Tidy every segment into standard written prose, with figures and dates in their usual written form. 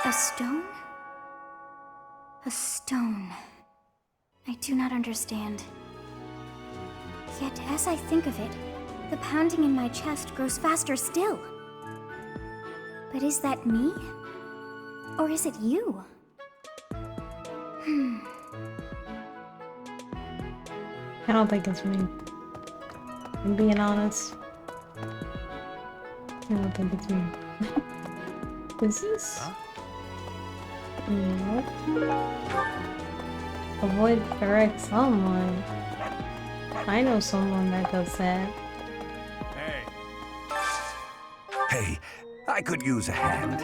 A stone? A stone. I do not understand. Yet, as I think of it, the pounding in my chest grows faster still. But is that me? Or is it you? I don't think it's me. I'm being honest. I don't think it's me. Is this? Nope. Avoid correct someone. I know someone that does that. Hey, I could use a hand.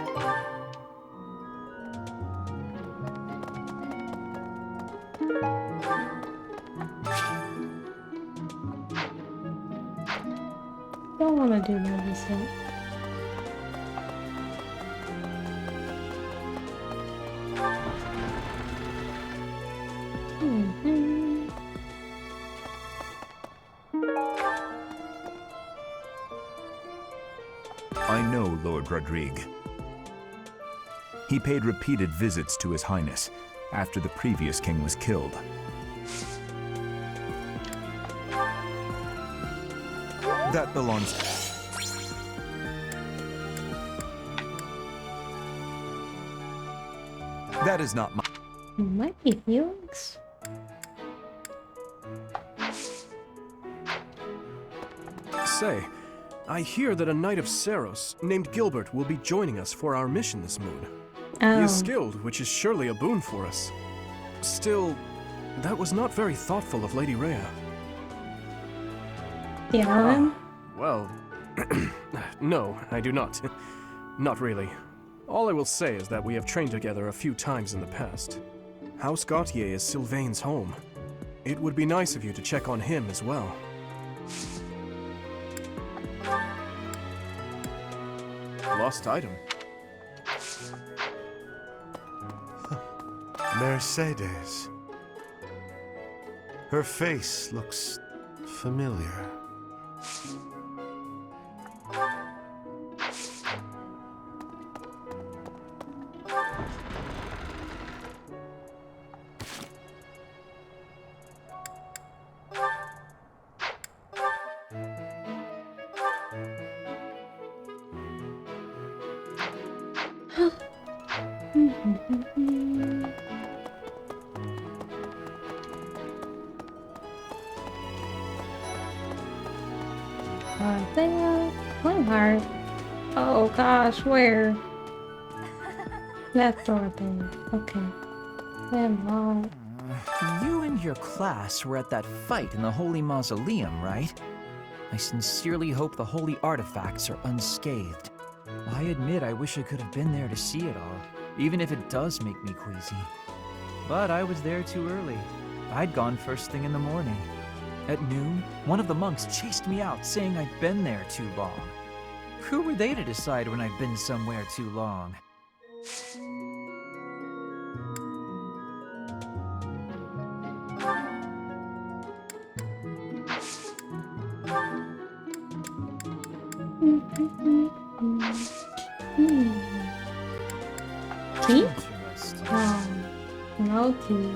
Don't want to do that, is it? I know Lord Rodrigue. He paid repeated visits to His Highness after the previous king was killed. That belongs... That is not my... It might be Felix. Say, I hear that a knight of Saros named Gilbert will be joining us for our mission this moon. He Oh, is skilled, which is surely a boon for us. Still, that was not very thoughtful of Lady Rhea. do you know him? Well, no, I do not. Not really. All I will say is that we have trained together a few times in the past. House Gautier is Sylvain's home. It would be nice of you to check on him as well. Lost item. Mercedes. Her face looks familiar. There. My heart. Oh gosh, where? That door thing. Okay. Damn long. You and your class were at that fight in the Holy Mausoleum, right? I sincerely hope the holy artifacts are unscathed. I admit I wish I could have been there to see it all, even if it does make me queasy. But I was there too early. I'd gone first thing in the morning. At noon, one of the monks chased me out, saying I'd been there too long. Who were they to decide when I'd been somewhere too long? Tea? Interesting. Oh, no tea.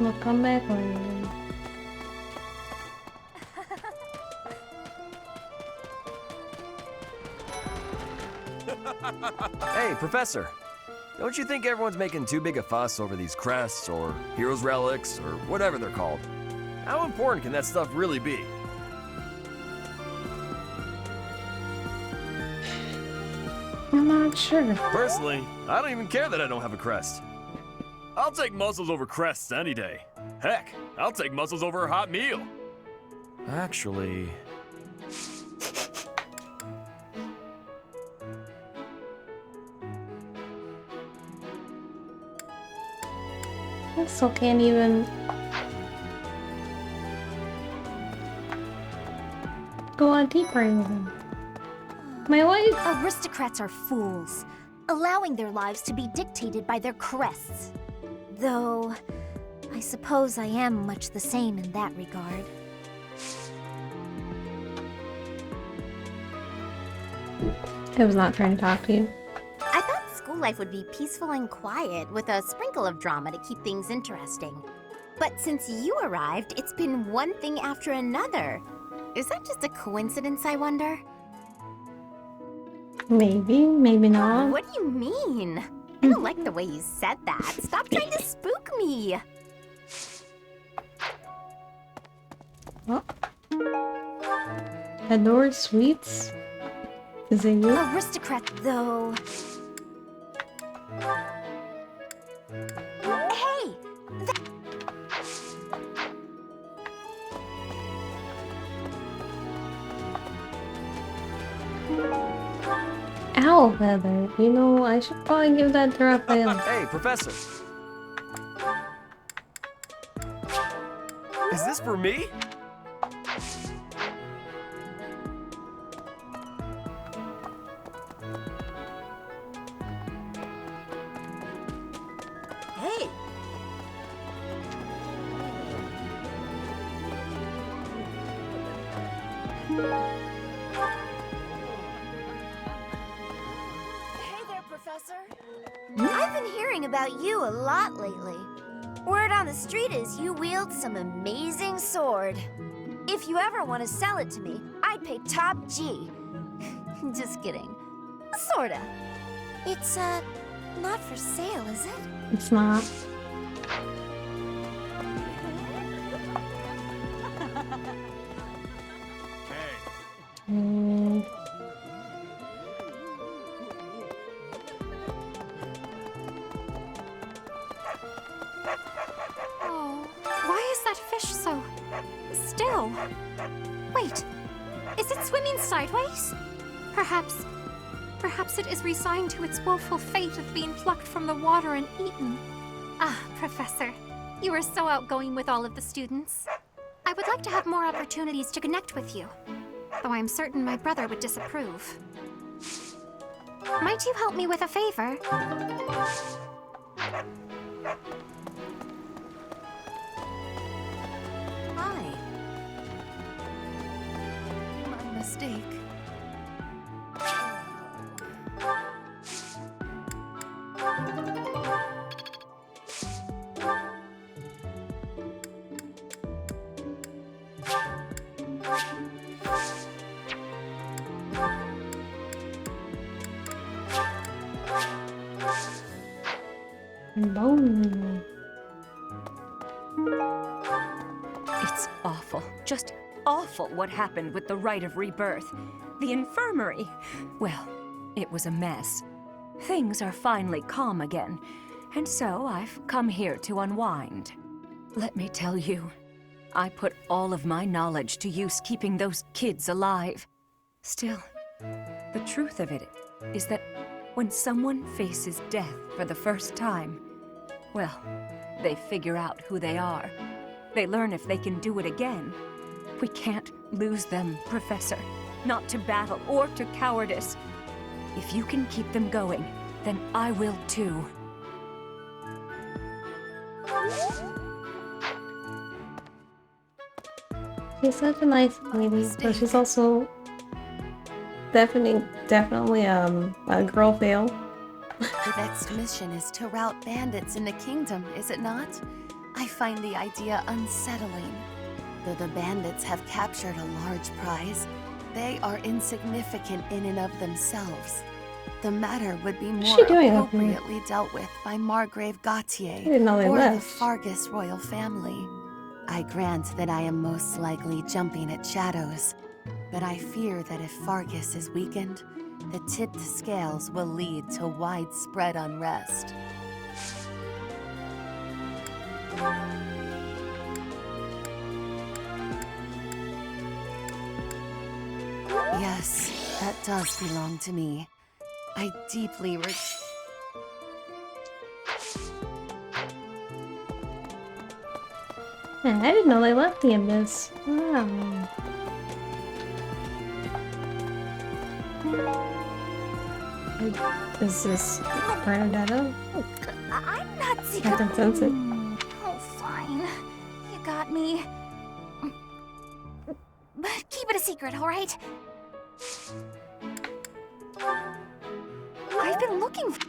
We'll come back later. Hey, Professor. Don't you think everyone's making too big a fuss over these crests, or heroes' relics, or whatever they're called? How important can that stuff really be? I'm not sure. Personally, I don't even care that I don't have a crest. I'll take muscles over crests any day. Heck, I'll take muscles over a hot meal. Actually... I still can't even go on deeper even. My life. Aristocrats are fools, allowing their lives to be dictated by their crests. Though, I suppose I am much the same in that regard. I was not trying to talk to you. I thought school life would be peaceful and quiet with a sprinkle of drama to keep things interesting. But since you arrived, it's been one thing after another. Is that just a coincidence, I wonder? Maybe, maybe not. What do you mean? I don't like the way you said that. Stop trying to spook me. Oh. Adore Sweets? Is it you? Aristocrat, though. Hey! Owl feather. You know, I should probably give that to Raphael. Hey, Professor! Is this for me? Hey! I've been hearing about you a lot lately. Word on the street is you wield some amazing sword. If you ever want to sell it to me, I'd pay top G. Just kidding. Sorta. It's, not for sale, is it? It's not. Oh, why is that fish so still? Wait, is it swimming sideways? Perhaps it is resigned to its woeful fate of being plucked from the water and eaten. Ah, Professor, you are so outgoing with all of the students. I would like to have more opportunities to connect with you, though I am certain my brother would disapprove. Might you help me with a favor? Hi. My mistake. Bone. It's awful. Just awful what happened with the rite of rebirth. The infirmary. Well, it was a mess. Things are finally calm again, and so I've come here to unwind. Let me tell you, I put all of my knowledge to use keeping those kids alive. Still, the truth of it is that when someone faces death for the first time, well, they figure out who they are. They learn if they can do it again. We can't lose them, Professor. Not to battle or to cowardice. If you can keep them going, then I will too. She's such a nice lady, but she's also definitely a girl fail. The next mission is to rout bandits in the kingdom, is it not? I find the idea unsettling. Though the bandits have captured a large prize, they are insignificant in and of themselves. The matter would be more appropriately dealt with by Margrave Gautier or the Fargus royal family. I grant that I am most likely jumping at shadows, but I fear that if Fargus is weakened, the tipped scales will lead to widespread unrest. Yes, that does belong to me. I deeply Man, I didn't know they left the Abyss. Wow. Is this Bernadetta? I'm not I can sense it. Oh, fine. You got me. But keep it a secret, all right? I've been looking for...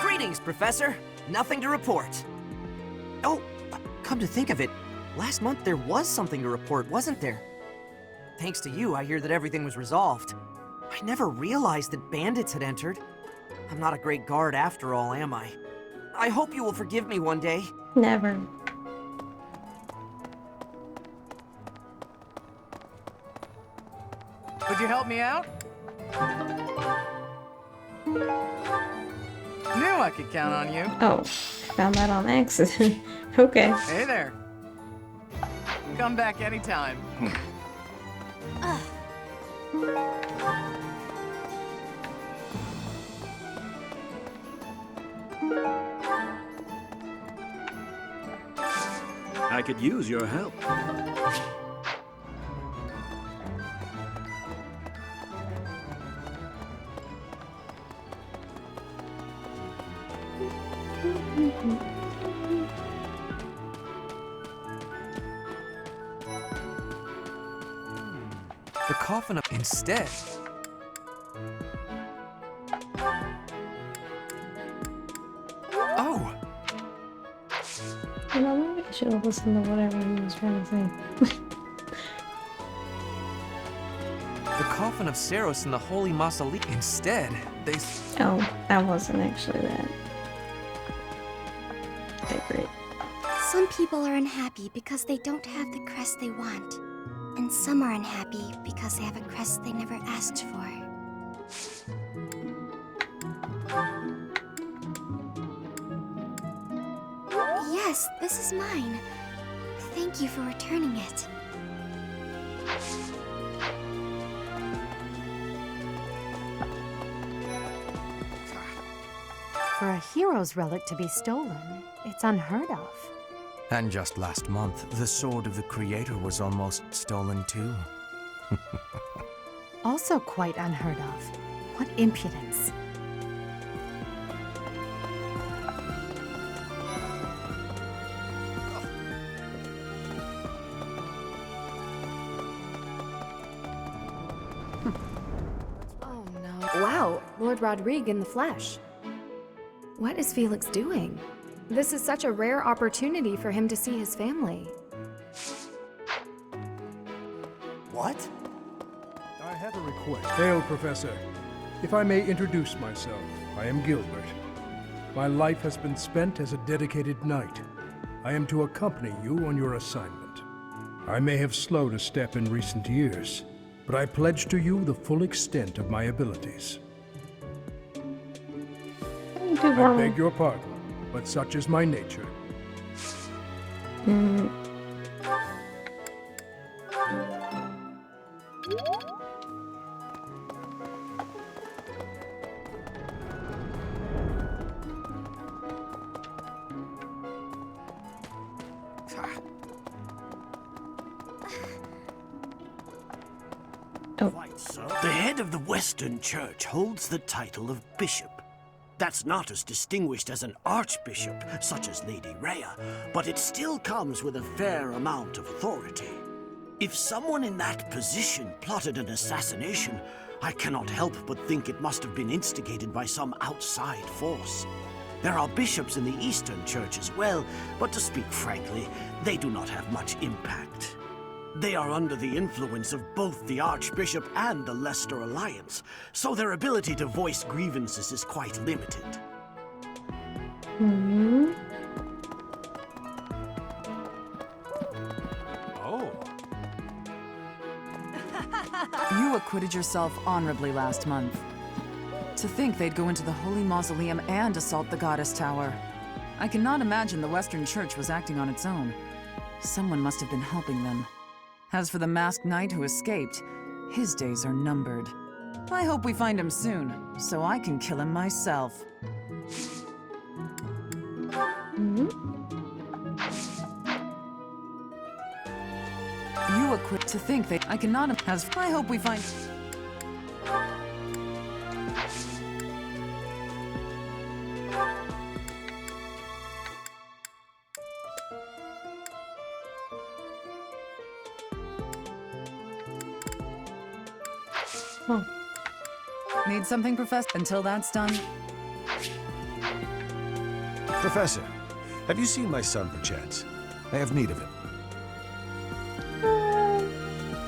Greetings, Professor. Nothing to report. Oh, come to think of it, last month there was something to report, wasn't there? Thanks to you, I hear that everything was resolved. I never realized that bandits had entered. I'm not a great guard after all, am I? I hope you will forgive me one day. Never. Would you help me out? Knew I could count on you. Oh, found that on accident. Okay. Hey there. Come back anytime. I could use your help. The coffin of instead. Oh! You know, maybe I should have listened to whatever he was trying to say. The coffin of Saros in the Holy Mausoleum. Instead, they... Oh, that wasn't actually that. Okay, great. Some people are unhappy because they don't have the crest they want. And some are unhappy because they have a crest they never asked for. Yes, this is mine. Thank you for returning it. For a hero's relic to be stolen, it's unheard of. And just last month, the sword of the Creator was almost stolen too. Also quite unheard of. What impudence. Oh no. Wow, Lord Rodrigue in the flesh. What is Felix doing? This is such a rare opportunity for him to see his family. What? I have a request. Hail, Professor. If I may introduce myself, I am Gilbert. My life has been spent as a dedicated knight. I am to accompany you on your assignment. I may have slowed a step in recent years, but I pledge to you the full extent of my abilities. I beg your pardon, but such is my nature. Quite so. The head of the Western Church holds the title of bishop. That's not as distinguished as an archbishop, such as Lady Rhea, but it still comes with a fair amount of authority. If someone in that position plotted an assassination, I cannot help but think it must have been instigated by some outside force. There are bishops in the Eastern Church as well, but to speak frankly, they do not have much impact. They are under the influence of both the Archbishop and the Leicester Alliance, so their ability to voice grievances is quite limited. Oh. You acquitted yourself honorably last month. To think they'd go into the Holy Mausoleum and assault the Goddess Tower. I cannot imagine the Western Church was acting on its own. Someone must have been helping them. As for the masked knight who escaped, his days are numbered. I hope we find him soon, so I can kill him myself. You acquit to think that I cannot have. I hope we find. Oh. Need something, Professor? Until that's done. Professor, have you seen my son perchance? I have need of him.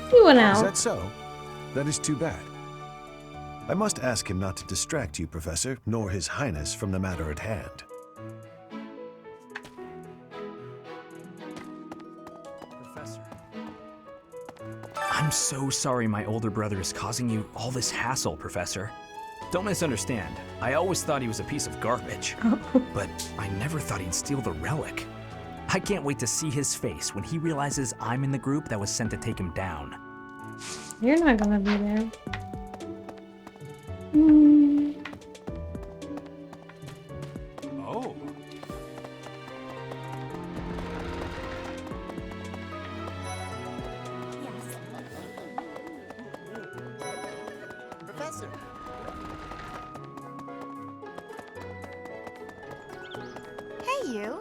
He went out. Is that so? That is too bad. I must ask him not to distract you, Professor, nor His Highness from the matter at hand. Professor. I'm so sorry my older brother is causing you all this hassle, Professor. Don't misunderstand. I always thought he was a piece of garbage. But I never thought he'd steal the relic. I can't wait to see his face when he realizes I'm in the group that was sent to take him down. You're not gonna be there. Oh. Professor. Hey, you.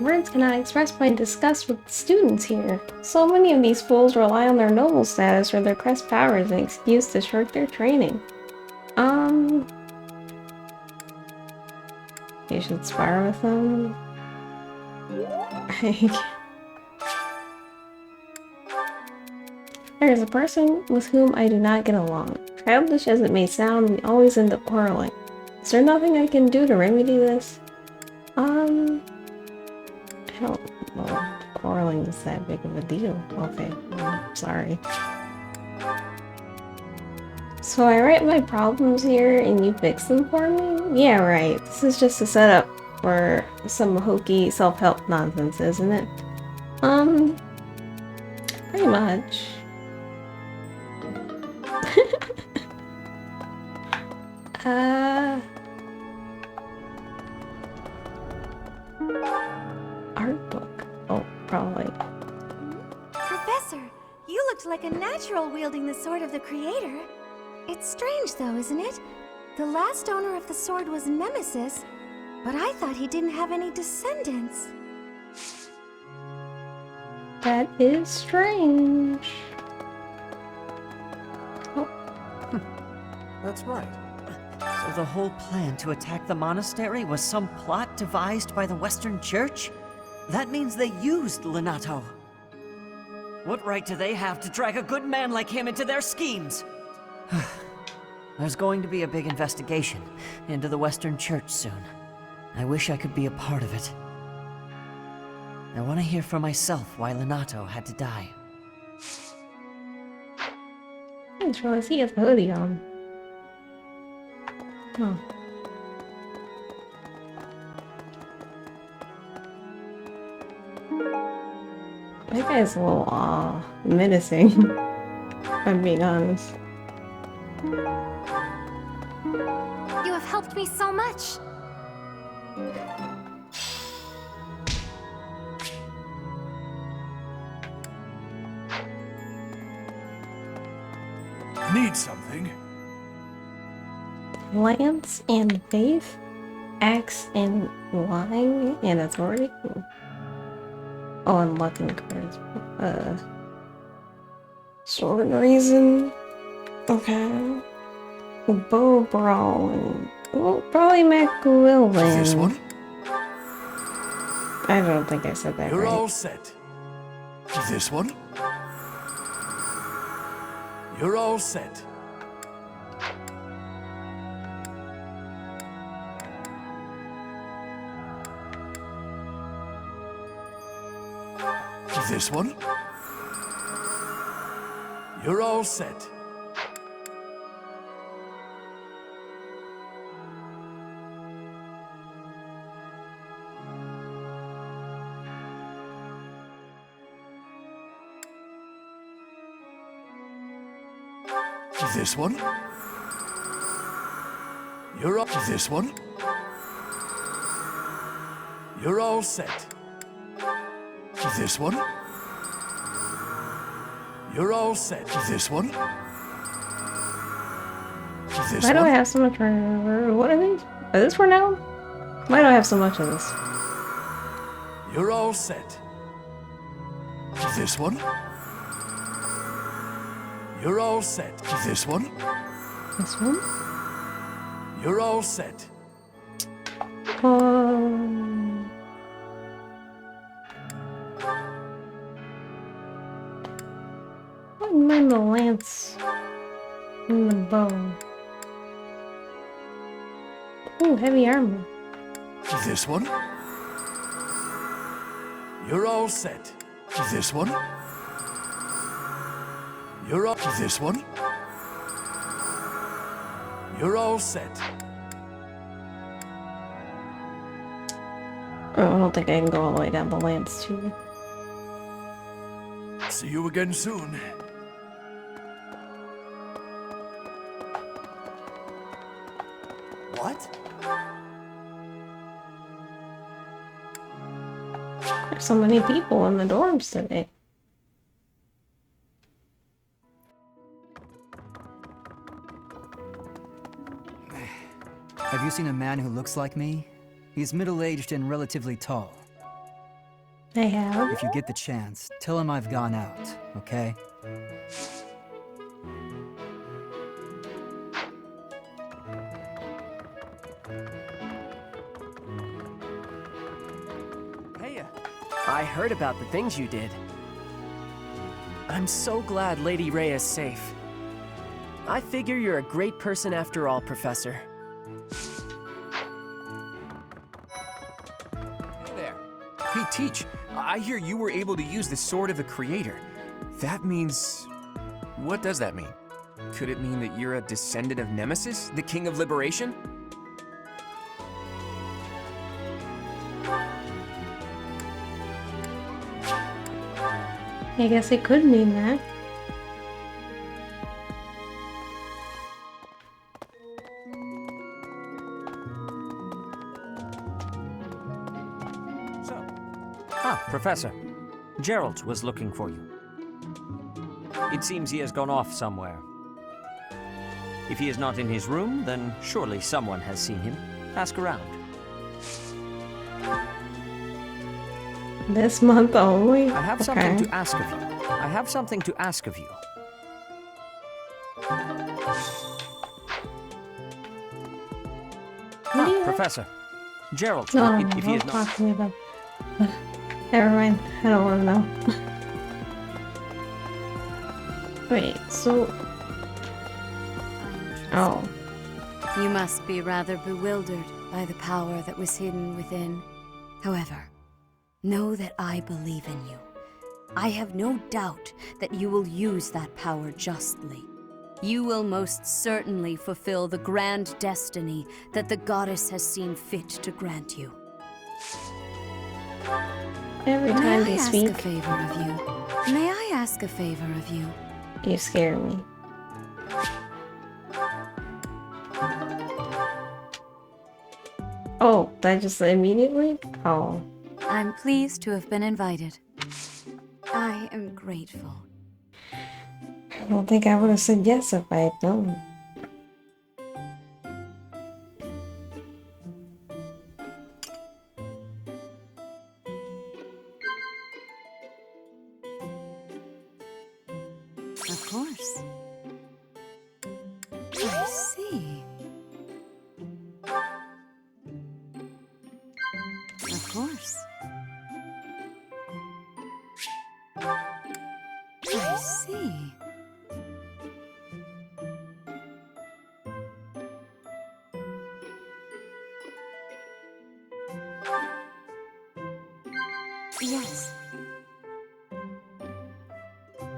Words cannot express my disgust with the students here. So many of these fools rely on their noble status or their crest power as an excuse to shirk their training. You should spar with them. There's a person with whom I do not get along. Childish as it may sound, we always end up quarreling. Is there nothing I can do to remedy this? I don't know. Quarreling is that big of a deal. Okay, well, sorry. So I write my problems here and you fix them for me? Yeah, right. This is just a setup for some hokey self-help nonsense, isn't it? Pretty much. Art book. Oh, probably. Professor, you looked like a natural wielding the sword of the Creator. It's strange though, isn't it? The last owner of the sword was Nemesis, but I thought he didn't have any descendants. That is strange. That's right. So the whole plan to attack the monastery was some plot devised by the Western Church? That means they used Lenato. What right do they have to drag a good man like him into their schemes? There's going to be a big investigation into the Western Church soon. I wish I could be a part of it. I want to hear for myself why Lenato had to die. I just realized he has a hoodie on. Oh. That guy's a little, menacing, if I'm being honest. You have helped me so much. Need something? Lance and faith, axe and lying and authority. Oh, and luck and charisma. Sword and reason. Okay. Bow brawling. Well, probably Macmillan. This one? I don't think I said that You're right. all set. This one? You're all set. This one? You're all set. This one. You're up. This one. You're all set. This one. You're all set. This one. This Why do one. I have so much for... What are these? Are this for now? Why do I have so much of this? You're all set. This one. You're all set. This one. This one? You're all set. I wouldn't mind the lance and the bow. Ooh, heavy armor. This one. You're all set. This one. You're all. This one. You're all set. Oh, I don't think I can go all the way down the lance too. See you again soon. What? There's so many people in the dorms today. Have you seen a man who looks like me? He's middle-aged and relatively tall. I have. If you get the chance, tell him I've gone out, okay? Hey, I heard about the things you did. I'm so glad Lady Rhea is safe. I figure you're a great person after all, Professor. Hey, Teach, I hear you were able to use the Sword of the Creator. That means... what does that mean? Could it mean that you're a descendant of Nemesis, the King of Liberation? I guess it could mean that. Professor, Gerald was looking for you. It seems he has gone off somewhere. If he is not in his room, then surely someone has seen him. Ask around. This month only? I have something to ask of you. I have something to ask of you. Professor, Gerald, No, if he is don't not... talk to me about... Never mind, I don't want to know. Wait, so... Oh. You must be rather bewildered by the power that was hidden within. However, know that I believe in you. I have no doubt that you will use that power justly. You will most certainly fulfill the grand destiny that the goddess has seen fit to grant you. Every time May I you ask speak, a favor of you? May I ask a favor of you? you scare me. Oh, that just immediately? Oh. I'm pleased to have been invited. I am grateful. I don't think I would have said yes if I had known. Of course. I see. Of course. I see. Yes.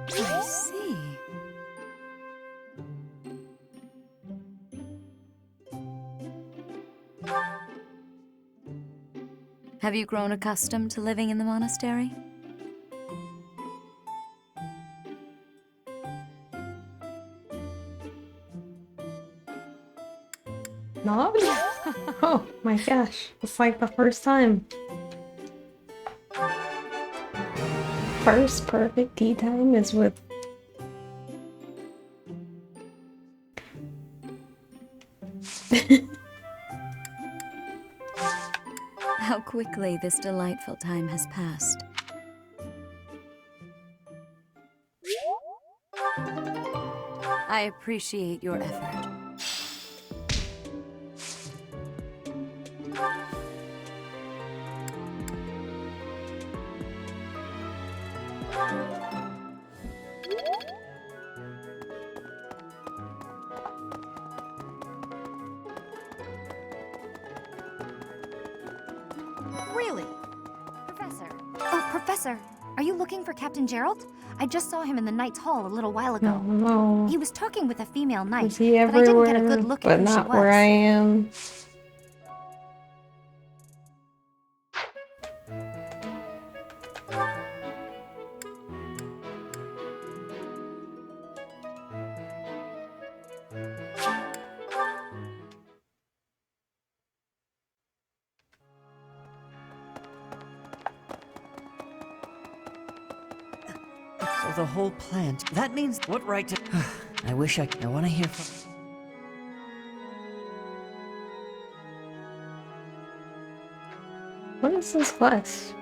I see. Have you grown accustomed to living in the monastery? Not? Oh my gosh, it's like the first time. First perfect tea time is with... How quickly this delightful time has passed. I appreciate your effort. Really? Professor. Oh, Professor. Are you looking for Captain Gerald? I just saw him in the Knight's Hall a little while ago. No. He was talking with a female knight, Is he but I everywhere? didn't get a good look But at who she not was. where I am. So the whole plant. That means what right to... I wish I want to hear from... What is this quest?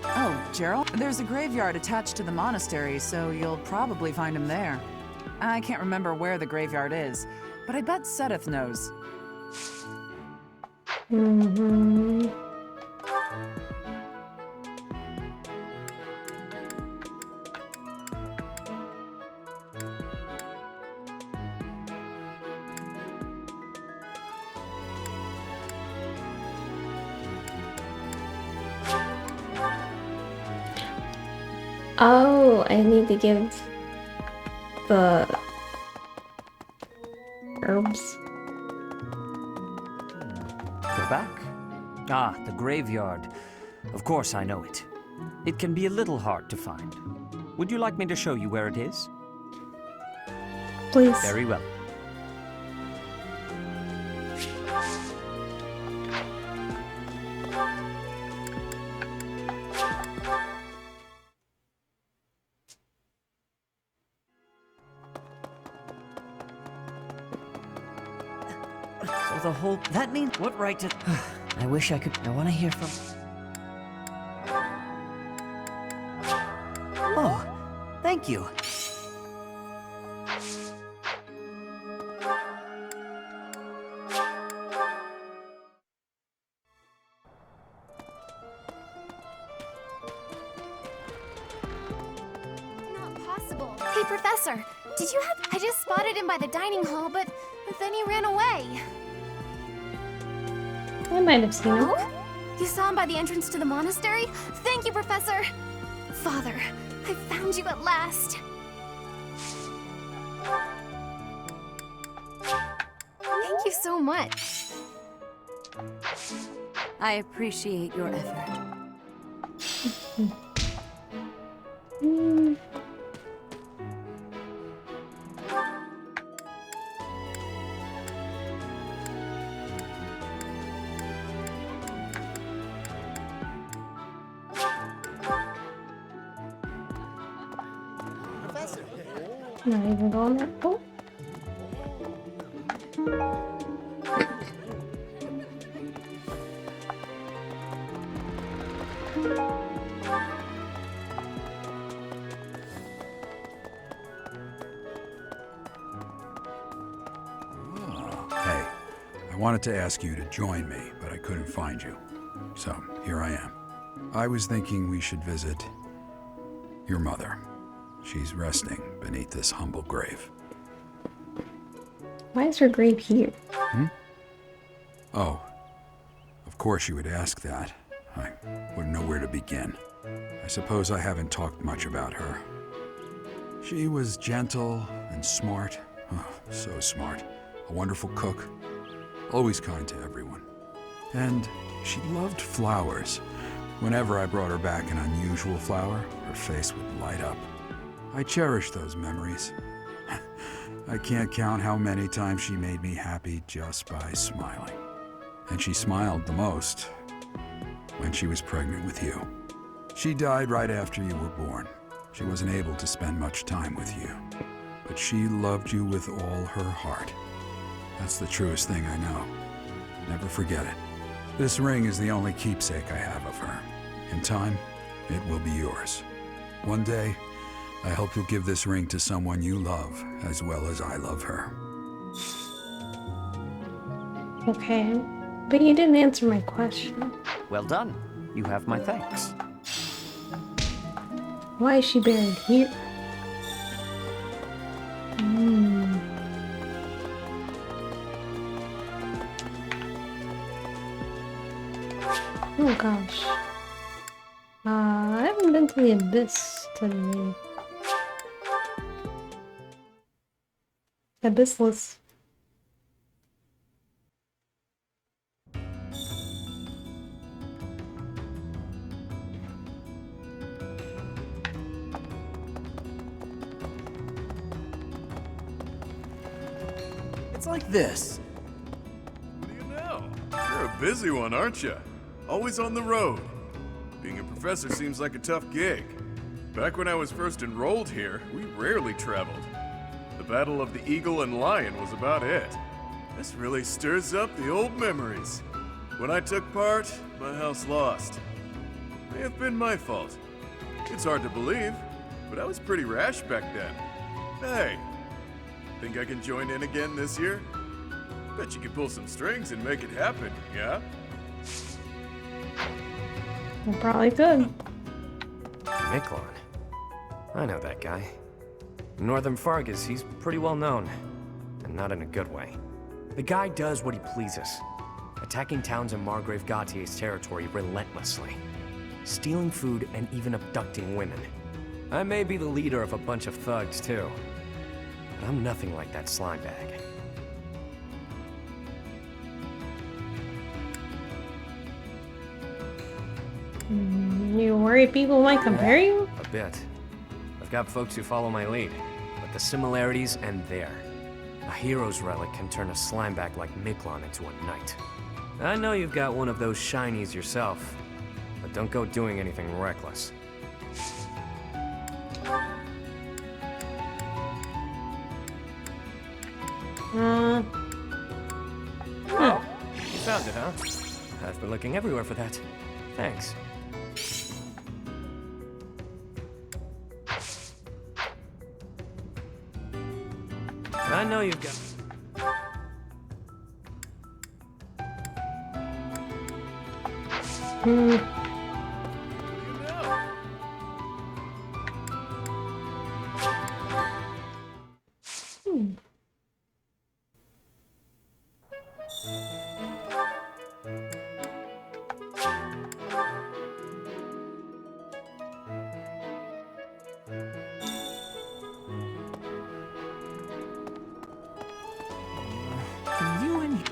Oh, Gerald? There's a graveyard attached to the monastery, so you'll probably find him there. I can't remember where the graveyard is, but I bet Sedith knows. Oh, I need to give the herbs. We're back? Ah, the graveyard. Of course I know it. It can be a little hard to find. Would you like me to show you where it is? Please. Very well. So the whole... That means what right to... I wish I could... I want to hear from... Oh, thank you. Not possible. Hey, Professor, did you have... I just spotted him by the dining hall, but then he ran away. I might have seen him. Oh? You saw him by the entrance to the monastery? Thank you, Professor! Father, I found you at last! Thank you so much. I appreciate your effort. Not even going there. Oh. Hey, I wanted to ask you to join me, but I couldn't find you. So, here I am. I was thinking we should visit your mother. She's resting beneath this humble grave. Why is her grave here? Oh, of course you would ask that. I wouldn't know where to begin. I suppose I haven't talked much about her. She was gentle and smart. Oh, so smart. A wonderful cook. Always kind to everyone. And she loved flowers. Whenever I brought her back an unusual flower, her face would light up. I cherish those memories. I can't count how many times she made me happy just by smiling. And she smiled the most when she was pregnant with you. She died right after you were born. She wasn't able to spend much time with you, but she loved you with all her heart. That's the truest thing I know. Never forget it. This ring is the only keepsake I have of her. In time, it will be yours. One day, I hope you'll give this ring to someone you love as well as I love her. Okay, but you didn't answer my question. Well done. You have my thanks. Why is she buried here? Oh gosh. I haven't been to the Abyss today. Abyssless. It's like this. What do you know? You're a busy one, aren't you? Always on the road. Being a professor seems like a tough gig. Back when I was first enrolled here, we rarely traveled. The Battle of the Eagle and Lion was about it. This really stirs up the old memories. When I took part, my house lost. May have been my fault. It's hard to believe, but I was pretty rash back then. Hey, think I can join in again this year? Bet you could pull some strings and make it happen, yeah? I probably could. Miklon. I know that guy. In Northern Fargus, he's pretty well known. And not in a good way. The guy does what he pleases. Attacking towns in Margrave Gautier's territory relentlessly. Stealing food and even abducting women. I may be the leader of a bunch of thugs, too. But I'm nothing like that slime bag. You worry people might compare you? A bit. I've got folks who follow my lead, but the similarities end there. A hero's relic can turn a slimeback like Miklon into a knight. I know you've got one of those shinies yourself, but don't go doing anything reckless. Oh, you found it, huh? I've been looking everywhere for that. Thanks. I know you've got...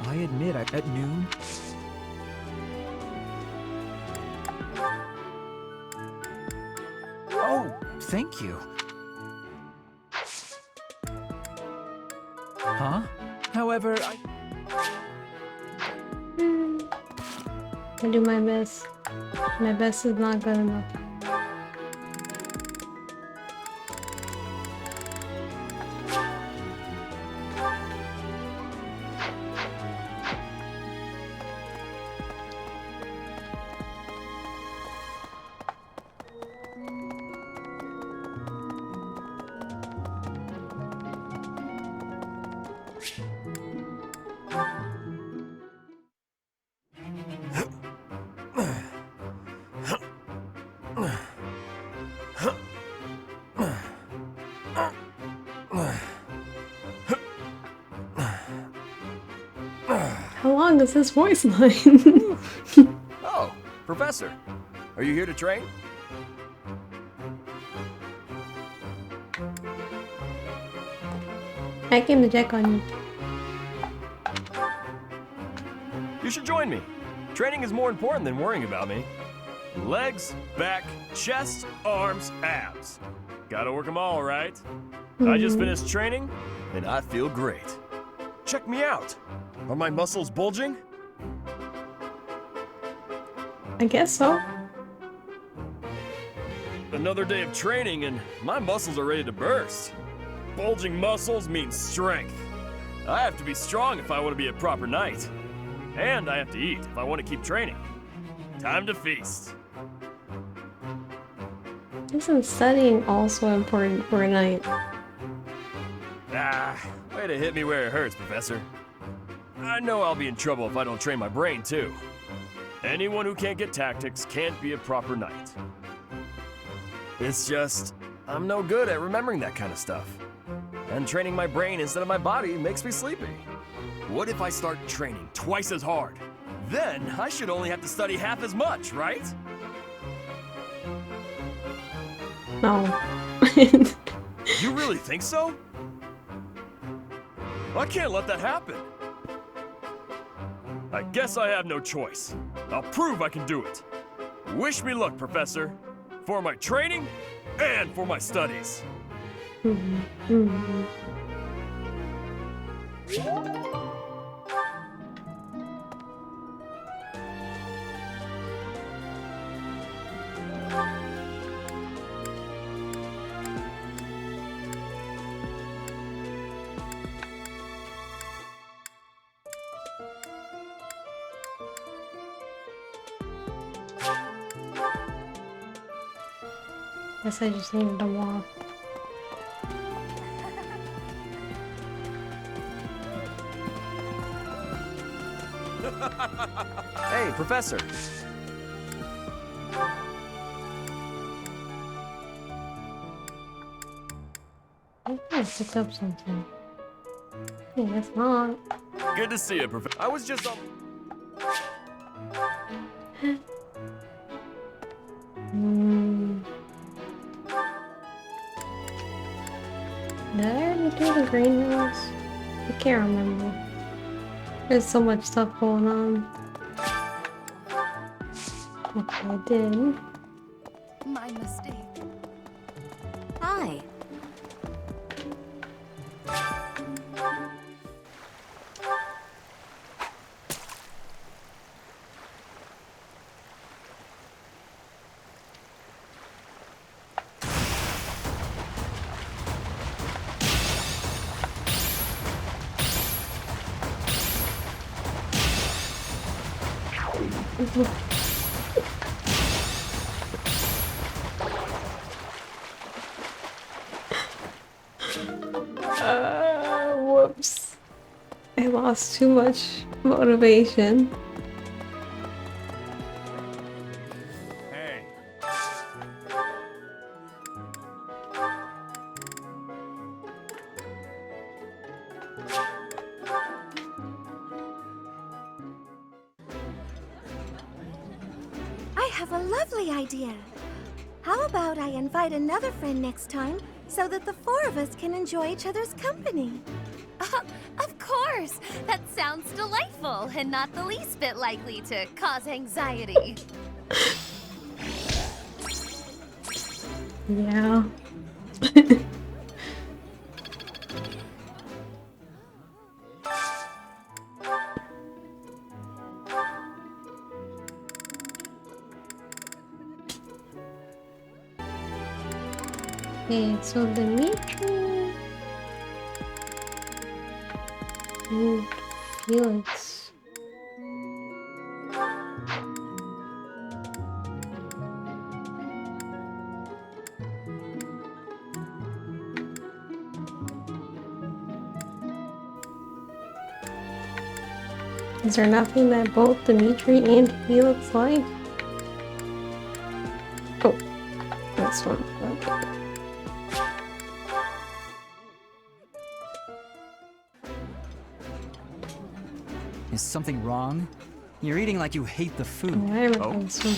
I admit, at noon... Oh, thank you. Huh? However, I do my best. My best is not good enough. How long is this voice line? Oh, Professor. Are you here to train? I came to check on you. You should join me. Training is more important than worrying about me. Legs, back, chest, arms, abs. Gotta work them all, right? I just finished training, and I feel great. Check me out. Are my muscles bulging? I guess so. Another day of training, and my muscles are ready to burst. Bulging muscles means strength. I have to be strong if I want to be a proper knight. And I have to eat if I want to keep training. Time to feast. Isn't studying also important for a knight? Ah, way to hit me where it hurts, Professor. I know I'll be in trouble if I don't train my brain, too. Anyone who can't get tactics can't be a proper knight. It's just, I'm no good at remembering that kind of stuff. And training my brain instead of my body makes me sleepy. What if I start training twice as hard? Then I should only have to study half as much, right? No. You really think so? I can't let that happen. I guess I have no choice. I'll prove I can do it. Wish me luck, Professor. For my training and for my studies. Guess I just needed to walk. Hey, Professor. I think I picked up something. I guess not. Good to see you, Professor. I was just on... Did I already do the green ones? I can't remember. There's so much stuff going on. Okay, I did. My mistake. Hi. Whoops. I lost too much motivation. Hey. I have a lovely idea. How about I invite another friend next time so that the four of us can enjoy each other's company? Of course! That sounds delightful and not the least bit likely to cause anxiety. Yeah. Okay, so Dimitri and Felix. Is there nothing that both Dimitri and Felix like? Oh, this one. Okay. Is something wrong? You're eating like you hate the food. Oh, I remember this one.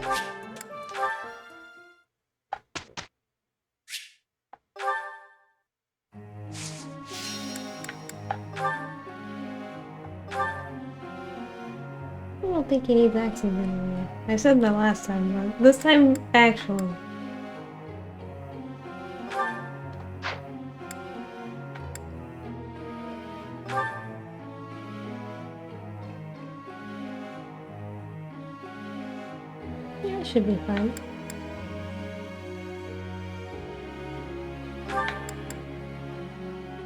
I don't think he needs access anymore. I said that last time, but this time, actually. Yeah, it should be fine.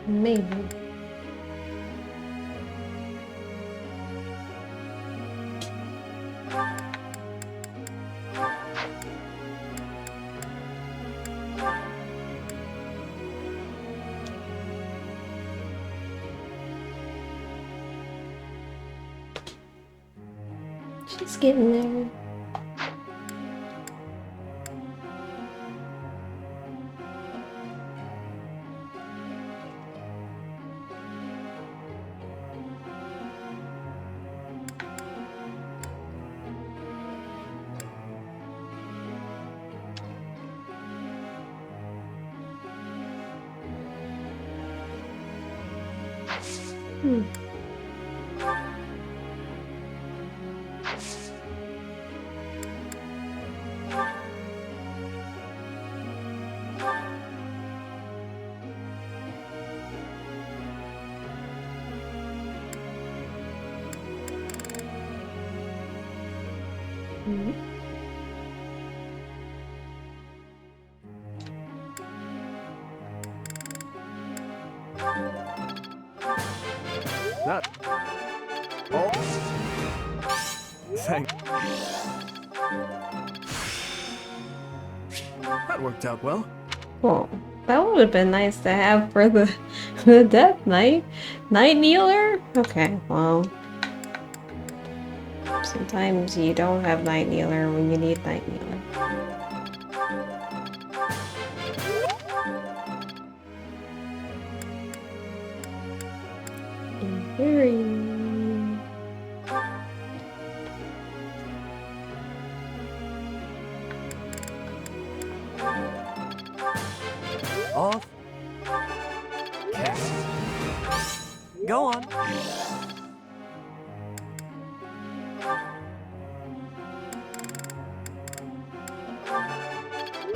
Maybe. She's getting there. That. Oh. Thank. That worked out well. Well, that would have been nice to have for the Death Knight. Night Kneeler? Okay, well. Sometimes you don't have Night Kneeler when you need Night Kneeler. Off. Cast. Go on.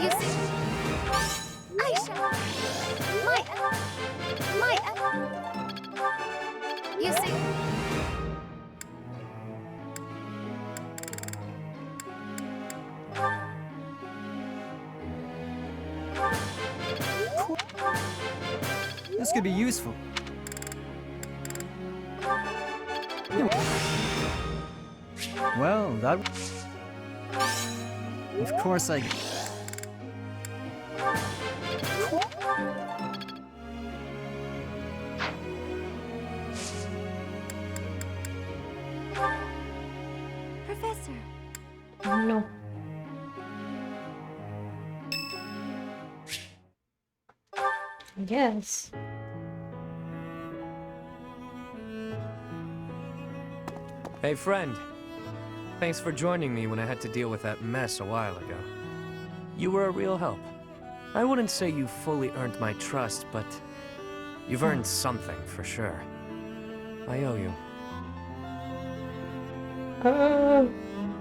You see? Aisha! Maya! You see? This could be useful. Well, that... Of course I... Professor. No. Yes. Hey, friend. Thanks for joining me when I had to deal with that mess a while ago. You were a real help. I wouldn't say you fully earned my trust, but you've earned something for sure. I owe you.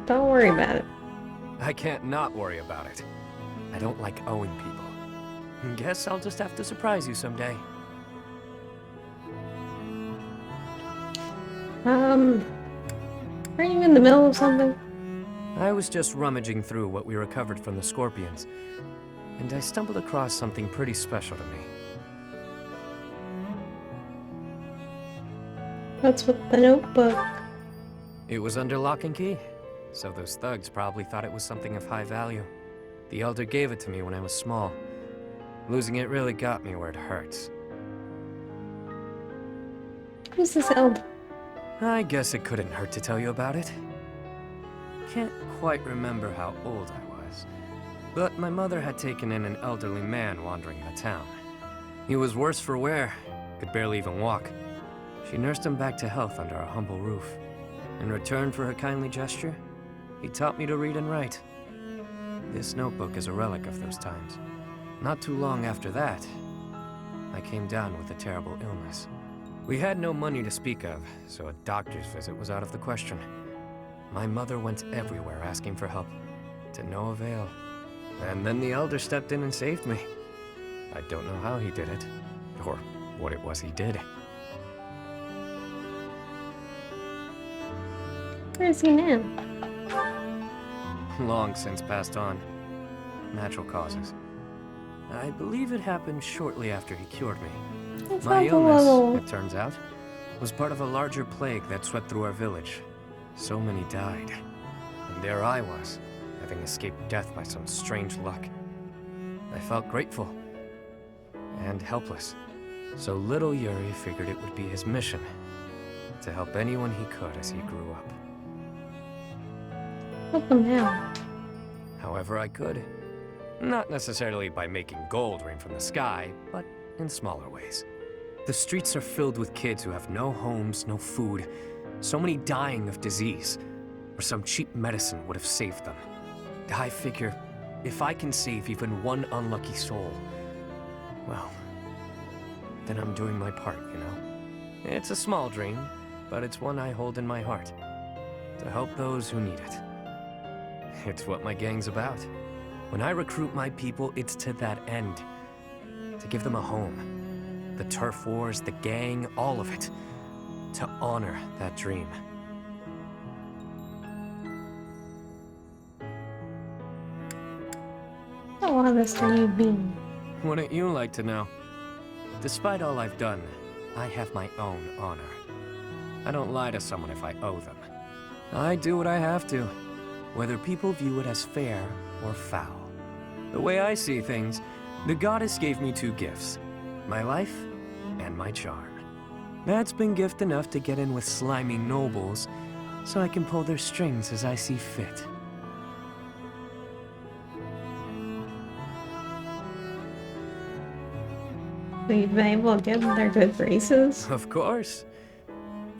Don't worry about it. I can't not worry about it. I don't like owing people. Guess I'll just have to surprise you someday. Are you in the middle of something? I was just rummaging through what we recovered from the Scorpions, and I stumbled across something pretty special to me. What's with the notebook? It was under lock and key, so those thugs probably thought it was something of high value. The Elder gave it to me when I was small. Losing it really got me where it hurts. Who's this Elder? I guess it couldn't hurt to tell you about it. Can't quite remember how old I was, but my mother had taken in an elderly man wandering the town. He was worse for wear, could barely even walk. She nursed him back to health under our humble roof. In return for her kindly gesture, He taught me to read and write. This notebook is a relic of those times. Not too long after that, I came down with a terrible illness. We had no money to speak of, so a doctor's visit was out of the question. My mother went everywhere asking for help, to no avail. And then the elder stepped in and saved me. I don't know how he did it, or what it was he did. Where is he now? Long since passed on. Natural causes. I believe it happened shortly after he cured me. My illness, it turns out, was part of a larger plague that swept through our village. So many died. And there I was, having escaped death by some strange luck. I felt grateful. And helpless. So little Yuri figured it would be his mission to help anyone he could as he grew up. Help him now. However I could. Not necessarily by making gold rain from the sky, but in smaller ways. The streets are filled with kids who have no homes, no food, so many dying of disease, or some cheap medicine would have saved them. I figure, if I can save even one unlucky soul, well, then I'm doing my part, you know? It's a small dream, but it's one I hold in my heart. To help those who need it. It's what my gang's about. When I recruit my people, it's to that end. To give them a home. The turf wars, the gang, all of it. To honor that dream. How honest are you being? Wouldn't you like to know? Despite all I've done, I have my own honor. I don't lie to someone if I owe them. I do what I have to, whether people view it as fair or foul. The way I see things, the goddess gave me two gifts, my life and my charm. That's been gift enough to get in with slimy nobles, so I can pull their strings as I see fit. So you've been able to get in their good graces? Of course.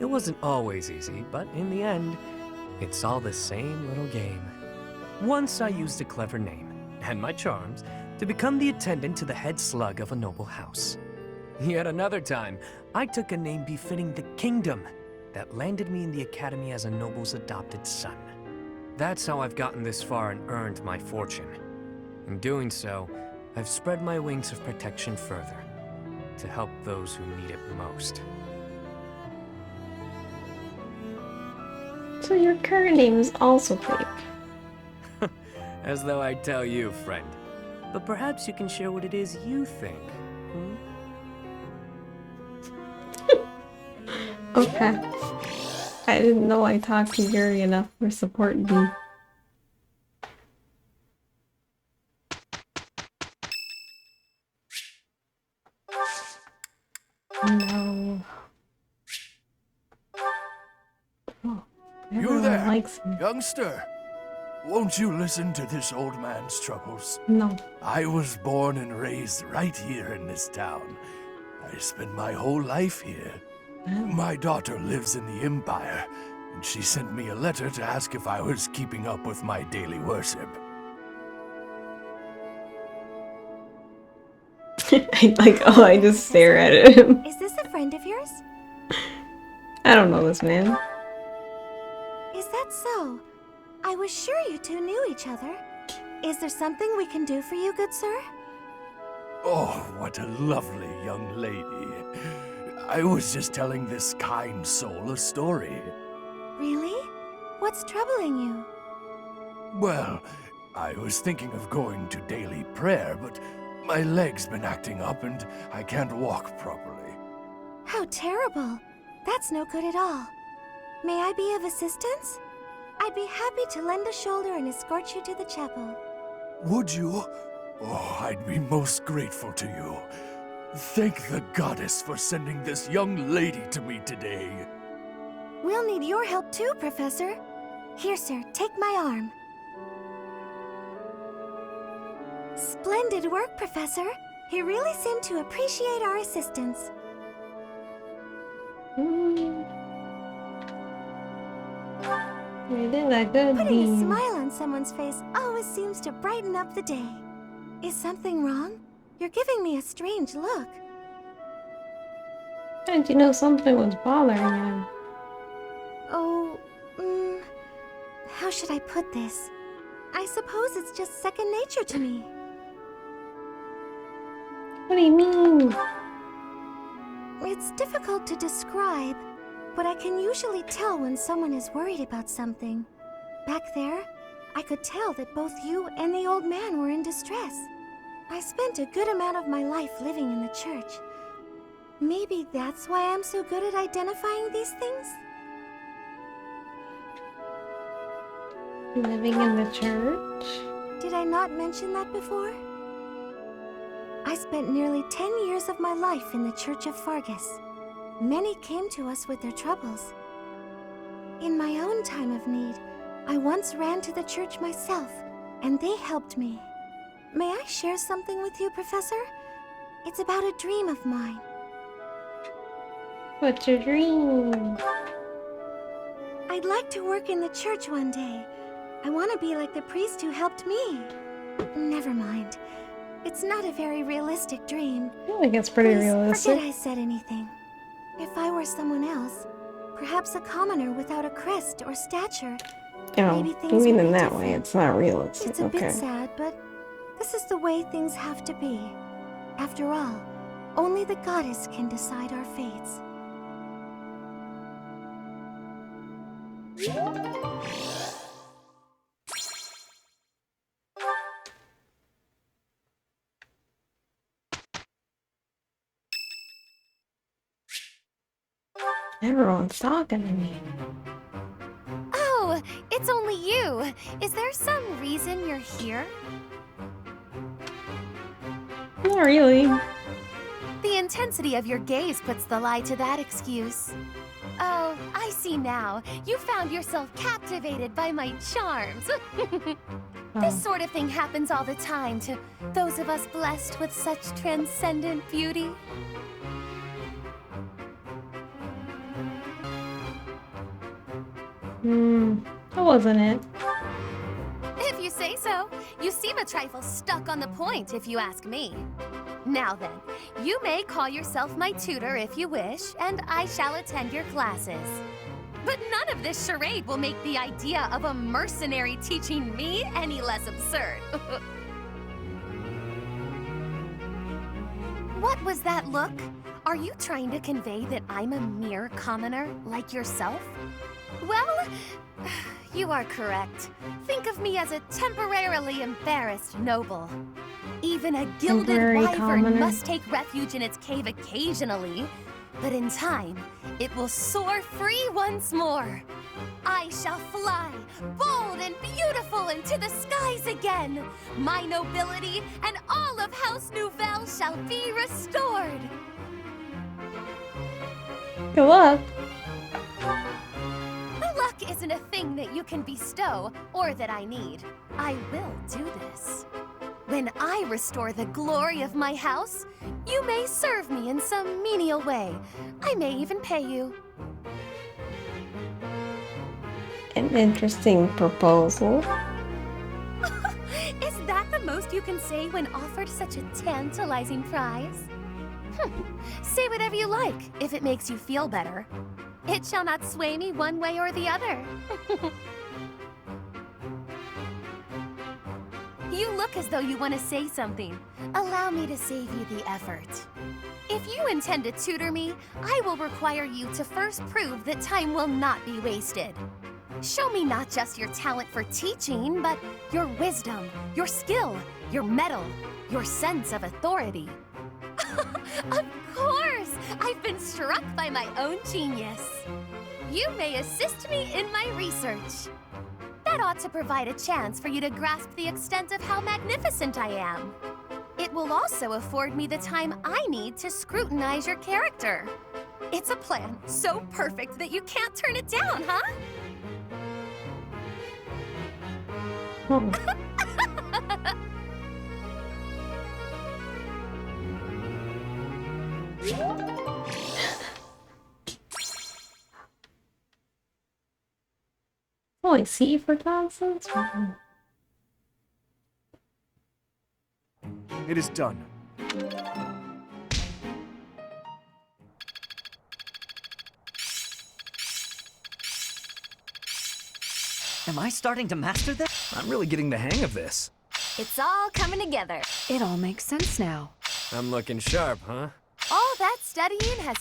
It wasn't always easy, but in the end, it's all the same little game. Once I used a clever name, and my charms, to become the attendant to the head slug of a noble house. Yet another time, I took a name befitting the kingdom that landed me in the academy as a noble's adopted son. That's how I've gotten this far and earned my fortune. In doing so, I've spread my wings of protection further, to help those who need it most. So your current name is also fake. As though I'd tell you, friend. But perhaps you can share what it is you think, Okay. I didn't know I talked to Yuri enough for Support B. No. Oh, You there, likes me. youngster? Won't you listen to this old man's troubles? No. I was born and raised right here in this town. I spent my whole life here. My daughter lives in the Empire, and she sent me a letter to ask if I was keeping up with my daily worship. I just stare at him. Is this a friend of yours? I don't know this man. Is that so? I was sure you two knew each other. Is there something we can do for you, good sir? Oh, what a lovely young lady. I was just telling this kind soul a story. Really? What's troubling you? Well, I was thinking of going to daily prayer, but my leg's been acting up and I can't walk properly. How terrible. That's no good at all. May I be of assistance? I'd be happy to lend a shoulder and escort you to the chapel. Would you? Oh, I'd be most grateful to you. Thank the goddess for sending this young lady to me today. We'll need your help too, Professor. Here, sir, take my arm. Splendid work, Professor. He really seemed to appreciate our assistance. You did that good, Putting a Dean. smile on someone's face always seems to brighten up the day. Is something wrong? You're giving me a strange look. How did you know something was bothering him? Oh, how should I put this? I suppose it's just second nature to me. What do you mean? It's difficult to describe, but I can usually tell when someone is worried about something. Back there, I could tell that both you and the old man were in distress. I spent a good amount of my life living in the church. Maybe that's why I'm so good at identifying these things? Living in the church? Did I not mention that before? I spent nearly 10 years of my life in the Church of Fargus. Many came to us with their troubles. In my own time of need, I once ran to the church myself, and they helped me. May I share something with you, Professor? It's about a dream of mine. What's your dream? I'd like to work in the church one day. I want to be like the priest who helped me. Never mind. It's not a very realistic dream. I think it's pretty Please realistic. forget I said anything. If I were someone else, perhaps a commoner without a crest or stature, maybe Oh, things you mean would in be that way? different. It's not realistic. It's a Okay. bit sad, but this is the way things have to be. After all, only the goddess can decide our fates. Everyone's talking to me. Oh, it's only you. Is there some reason you're here? Not really. The intensity of your gaze puts the lie to that excuse. Oh, I see now. You found yourself captivated by my charms. This sort of thing happens all the time to those of us blessed with such transcendent beauty. That wasn't it. If you say so. You seem a trifle stuck on the point, if you ask me. Now then, you may call yourself my tutor if you wish, and I shall attend your classes. But none of this charade will make the idea of a mercenary teaching me any less absurd. What was that look? Are you trying to convey that I'm a mere commoner like yourself? Well, you are correct. Think of me as a temporarily embarrassed noble. Even a gilded Temporary wyvern commoner. must take refuge in its cave occasionally. But in time, it will soar free once more. I shall fly, bold and beautiful, into the skies again. My nobility and all of House Nouvelle shall be restored. Good luck. Luck isn't a thing that you can bestow, or that I need. I will do this. When I restore the glory of my house, you may serve me in some menial way. I may even pay you. An interesting proposal. Is that the most you can say when offered such a tantalizing prize? Say whatever you like, if it makes you feel better. It shall not sway me one way or the other. You look as though you want to say something. Allow me to save you the effort. If you intend to tutor me, I will require you to first prove that time will not be wasted. Show me not just your talent for teaching, but your wisdom, your skill, your mettle, your sense of authority. Of course! I've been struck by my own genius. You may assist me in my research. That ought to provide a chance for you to grasp the extent of how magnificent I am. It will also afford me the time I need to scrutinize your character. It's a plan so perfect that you can't turn it down, huh? Oh, I see for Constance. It is done. Am I starting to master this? I'm really getting the hang of this. It's all coming together. It all makes sense now. I'm looking sharp, huh? All that studying has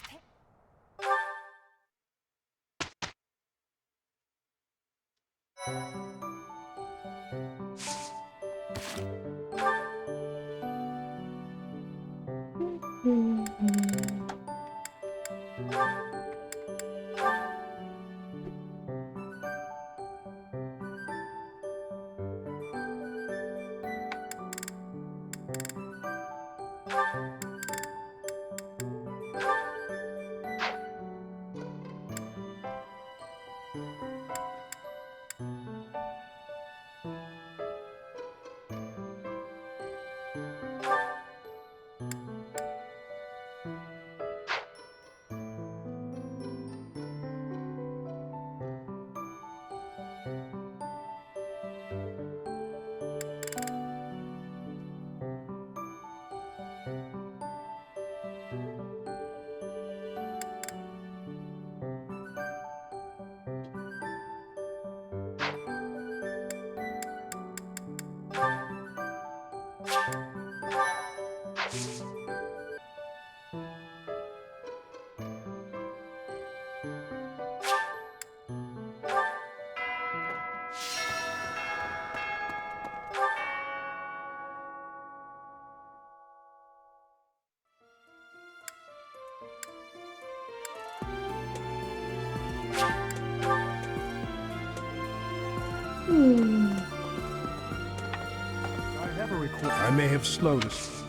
I have a request. I may have slowed us.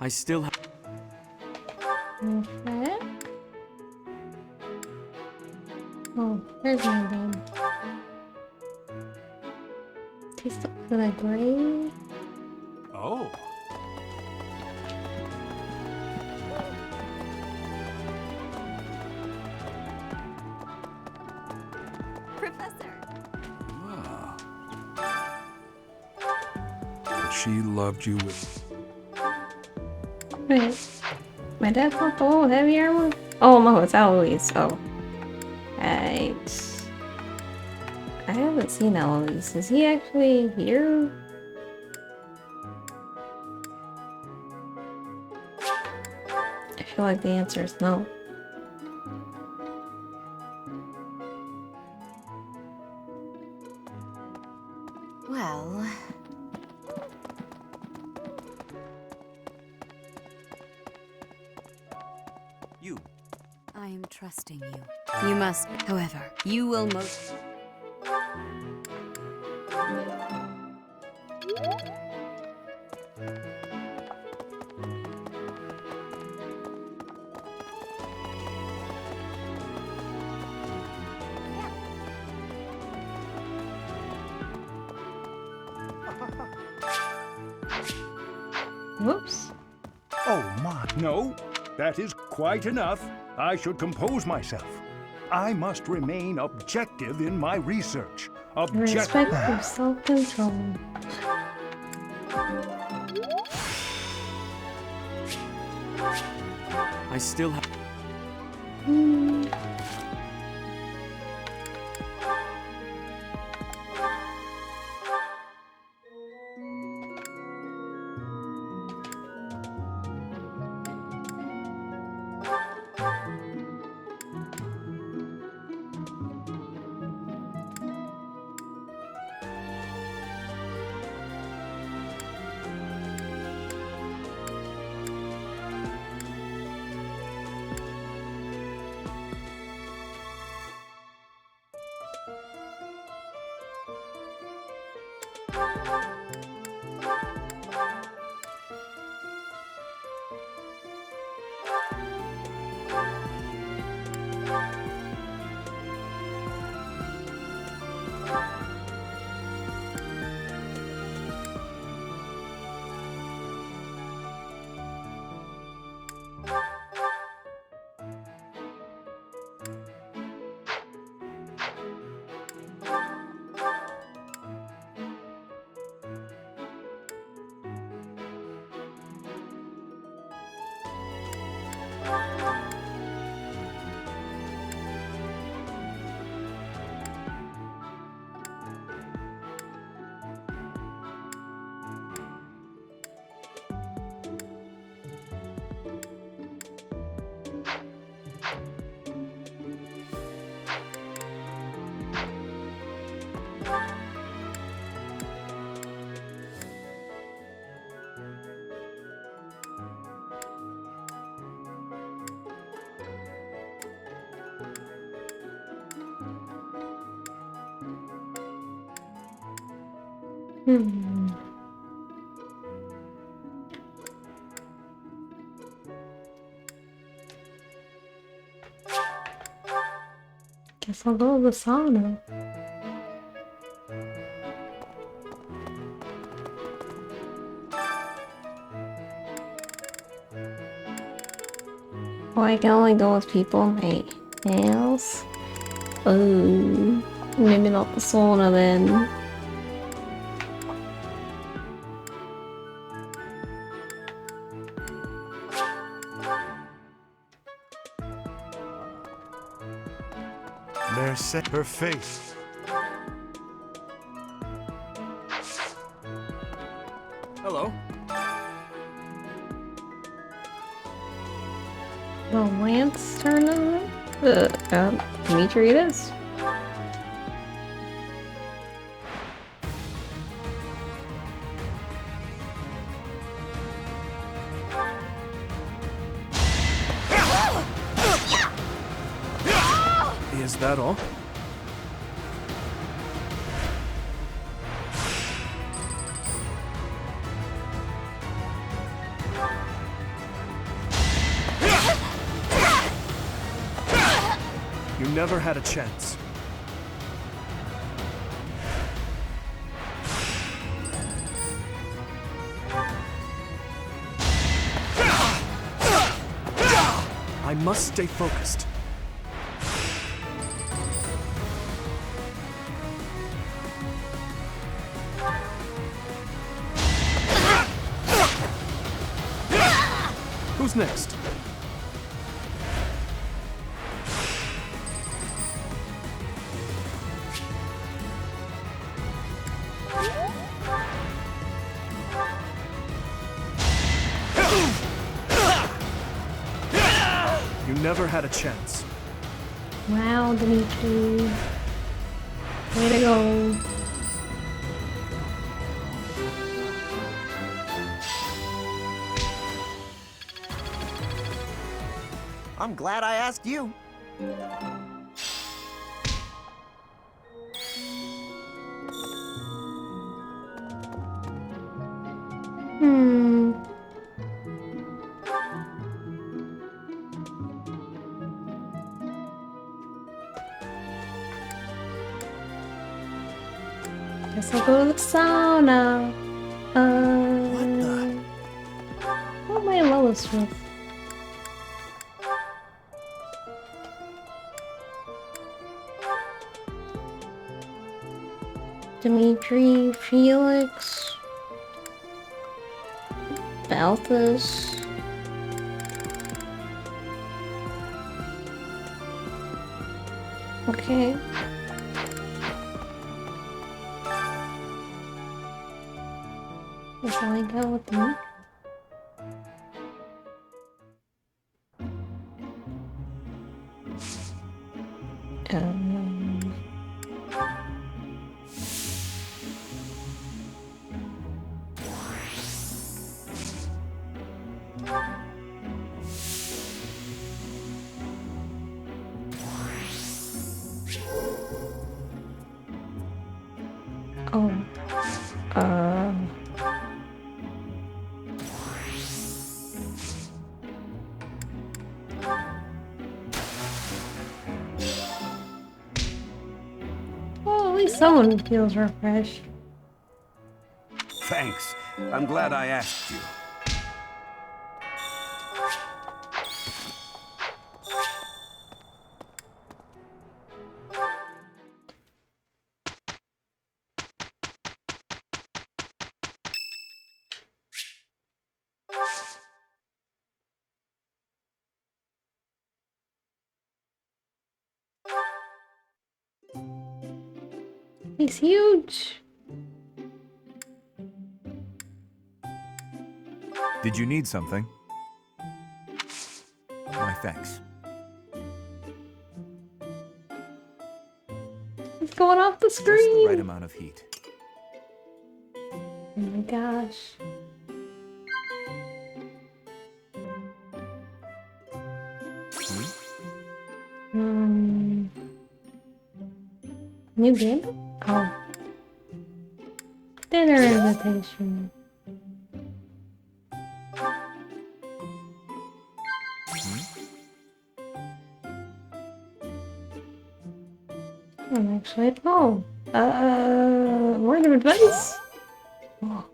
I still have... Okay. Oh, there's my bed. Taste of the brain. Oh. Professor. But she loved you with... Wait. My dad's not the old heavy armor? Oh no, it's Eloise. Oh. Right. I haven't seen Eloise. Is he actually here? I feel like the answer is no. Well, You. I am trusting you. You must, however, you will most... Whoops. Oh my, no. That is quite enough. I should compose myself. I must remain objective in my research. Respect your self-control. I still have... Hmm. Guess I'll go to the sauna. Oh, I can only go with people in my house. Oh, maybe not the sauna then. There set her face. Hello. The lamps turn on? Dimitri it is. Is that all? You never had a chance. I must stay focused. Who's next? You never had a chance. Wow, Dimitri. Way to go. I'm glad I asked you. Hmm. Guess I'll go to the sauna. What the? What am I lowest with? Dimitri, Felix, Balthus. Okay. Guess I'll go with me. Well, at least someone feels refreshed. Thanks. I'm glad I asked you. He's huge. Did you need something? Why, thanks. It's going off the screen. Just the right amount of heat. Oh my gosh. New game? Oh. dinner invitation. I'm actually at home. Word of advice? Oh.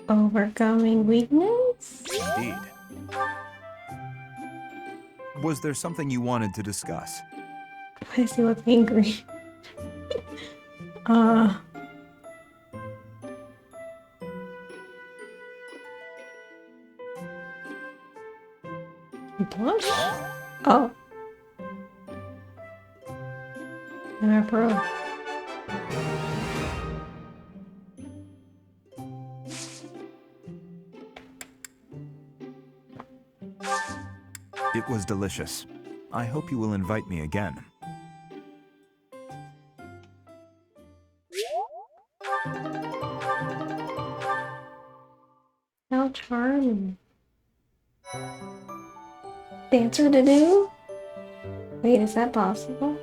Overcoming weakness? Indeed. Was there something you wanted to discuss? Why does he look angry? Blush? Oh. And pro. It was delicious. I hope you will invite me again. How charming. Dancer to do? Wait, is that possible?